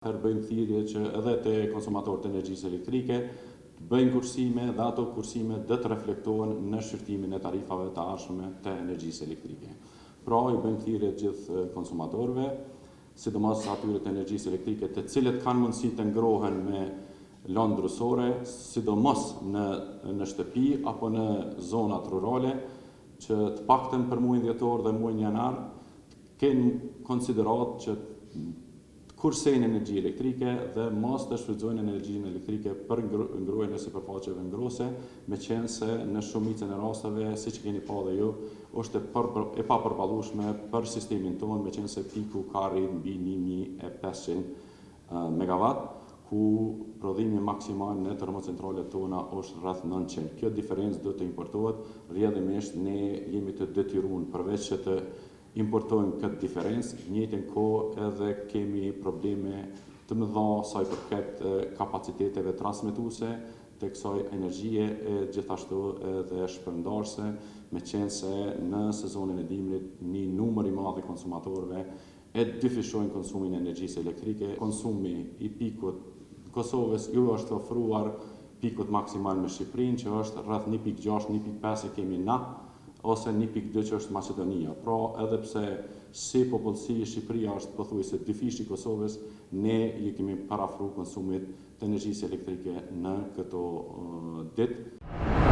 Bëjmë thirrje që edhe te konsumatorët e energjisë elektrike të bëjnë kursime dhe ato kursime do të reflektohen në shqyrtimin e tarifave të ardhshme të energjisë elektrike. Pra, i bëjmë thirrje gjithë konsumatorëve, sidomos atyre të energjisë elektrike të cilët kanë mundësi të ngrohen me lëndë ndrysore, sidomos në shtëpi apo në zonat rurale, që të paktën për muajin dhjetor dhe muajin janar kenë konsiderat që kursejnë energji elektrike dhe mos të shfrytëzojnë energjinë elektrike për ngrohjen e sipërfaqeve ngrose, meqense se në shumicën e rasteve, siç keni pa dhe ju, është e papërballueshme për sistemin tonë, meqense se piku ka rritë mbi 1500 megawatt, ku prodhimi maksimal në termocentralet tona është rreth 900. Kjo diferencë do të importohet, rrjedhimisht ne jemi të detyruar përveç që të importojmë këtë diferencë, në njëjtën kohë edhe kemi probleme të mëdha sa i përket kapaciteteve transmetuese të kësaj energjie e gjithashtu edhe shpërndarëse, meqense në sezonin e dimrit një numër i madh i konsumatorëve e dyfishojnë konsumin e energjisë elektrike. Konsumi i pikut Kosovës ju është ofruar pikut maksimal me Shqipërinë, që është rreth 1.6, 1.5 e kemi na, ose 1.2 që është Maqedonia. Pra, edhe pse si popullsi Shqipëria është pothuajse dyfishi i Kosovës, ne ju kemi parafruar konsumit të energjisë elektrike në këto ditë.